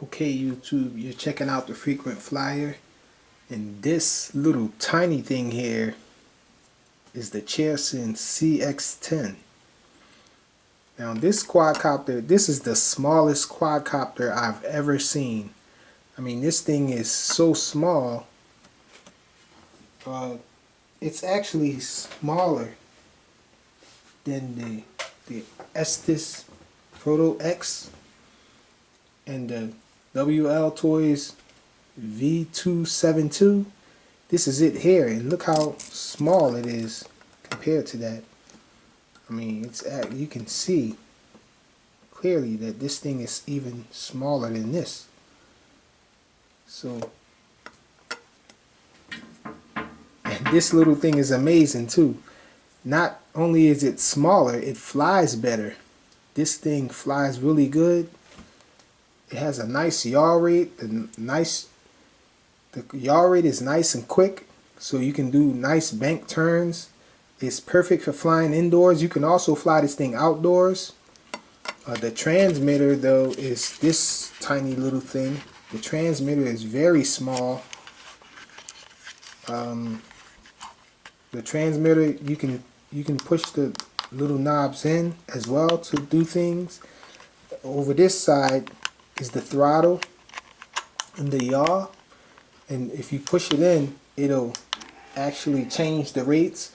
Okay, YouTube, you're checking out the frequent flyer, and this little tiny thing here is the Cheerson CX10. Now this quadcopter, this is the smallest quadcopter I've ever seen. I mean, this thing is so small. It's actually smaller than the Estes Proto X and the WL Toys V272. This is it here, and look how small it is compared to that. I mean, you can see clearly that this thing is even smaller than this. So, and this little thing is amazing too. Not only is it smaller, it flies better. This thing flies really good. It has a nice yaw rate. The yaw rate is nice and quick, so you can do nice bank turns. It's perfect for flying indoors. You can also fly this thing outdoors. The transmitter though is this tiny little thing. The transmitter is very small. The transmitter, you can push the little knobs in as well to do things. Over this side is the throttle and the yaw, and if you push it in, it'll actually change the rates.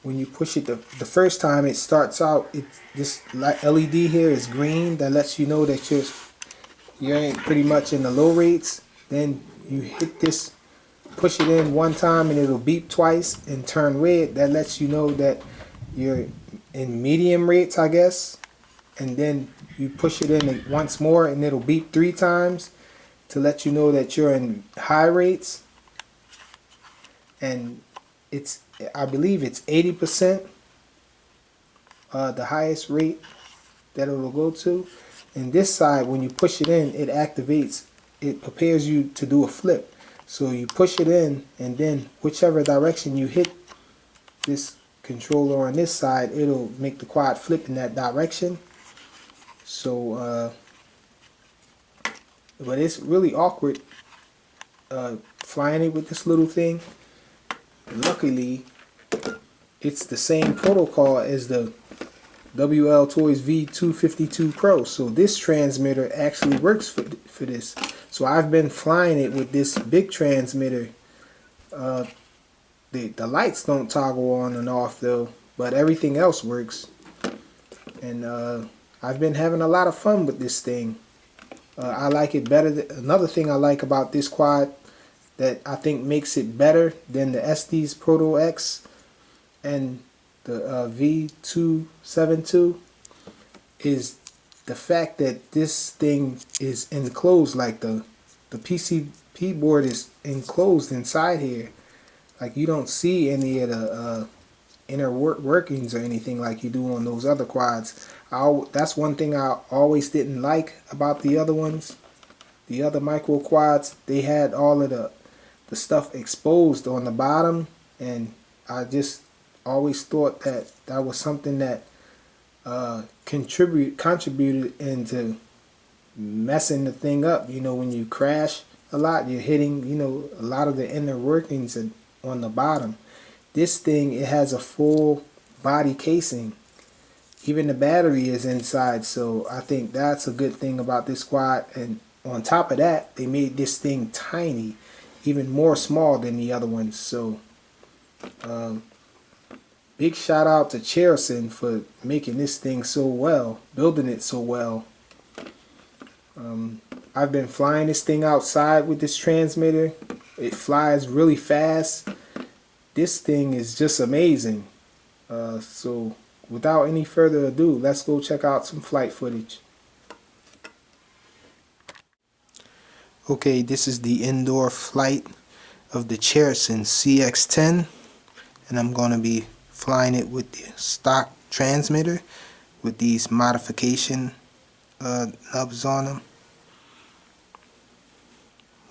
When you push it the first time, it starts out, this LED here is green. That lets you know that you're pretty much in the low rates. Then you hit this, push it in one time, and it'll beep twice and turn red. That lets you know that you're in medium rates, I guess. And then you push it in once more, and it'll beep 3 times to let you know that you're in high rates. And I believe it's 80%, the highest rate that it will go to. And this side, when you push it in, it activates, it prepares you to do a flip. So you push it in, and then whichever direction you hit this controller on this side, it'll make the quad flip in that direction. So, but it's really awkward flying it with this little thing. Luckily, it's the same protocol as the WL Toys V252 Pro, so this transmitter actually works for this. So I've been flying it with this big transmitter. The lights don't toggle on and off though, but everything else works. And I've been having a lot of fun with this thing. I like it better. Another thing I like about this quad that I think makes it better than the Estes Proto X and the V272 is the fact that this thing is enclosed. Like the PCB board is enclosed inside here. Like you don't see any of the inner workings or anything like you do on those other quads. That's one thing I always didn't like about the other ones. The other micro quads, they had all of the stuff exposed on the bottom, and I just always thought that that was something that contributed into messing the thing up. You know, when you crash a lot, you're hitting, you know, a lot of the inner workings on the bottom. This thing, it has a full body casing. Even the battery is inside, so I think that's a good thing about this quad. And on top of that, they made this thing tiny, even more small than the other ones. So big shout out to Cheerson for making this thing so well, building it so well. I've been flying this thing outside with this transmitter. It flies really fast. This thing is just amazing. So without any further ado, let's go check out some flight footage. Okay, this is the indoor flight of the Cheerson CX10, and I'm going to be flying it with the stock transmitter with these modification nubs on them.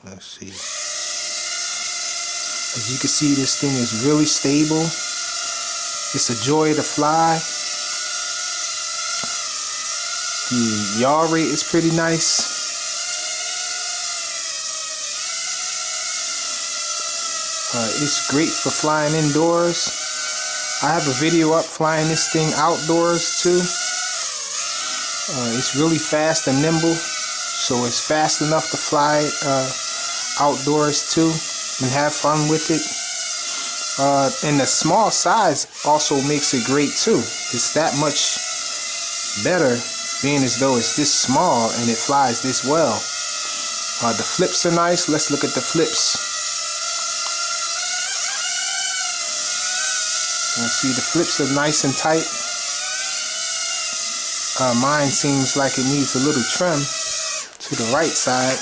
Let's see. As you can see, this thing is really stable. It's a joy to fly. The yaw rate is pretty nice. It's great for flying indoors. I have a video up flying this thing outdoors too. It's really fast and nimble, so it's fast enough to fly outdoors too and have fun with it. And the small size also makes it great too. It's that much better being as though it's this small and it flies this well. The flips are nice. Let's look at the flips. See, the flips are nice and tight. Mine seems like it needs a little trim to the right side.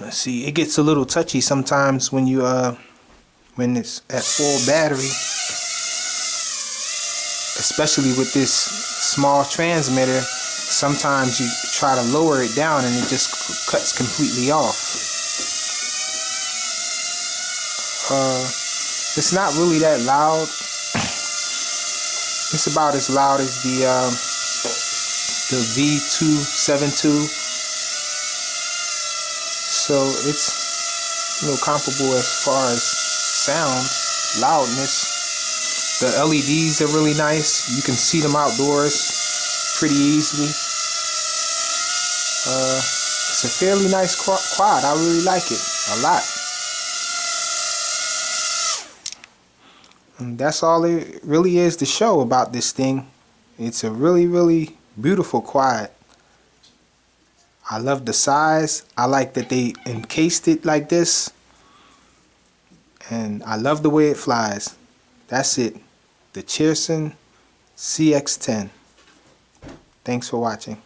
Let's see, it gets a little touchy sometimes when you when it's at full battery, especially with this small transmitter. Sometimes you try to lower it down and it just cuts completely off. It's not really that loud. It's about as loud as the V272. So it's comparable as far as sound, loudness. The LEDs are really nice. You can see them outdoors pretty easily. It's a fairly nice quad. I really like it a lot. And that's all it really is to show about this thing. It's a really, really beautiful quad. I love the size. I like that they encased it like this. And I love the way it flies. That's it. The Cheerson CX10. Thanks for watching.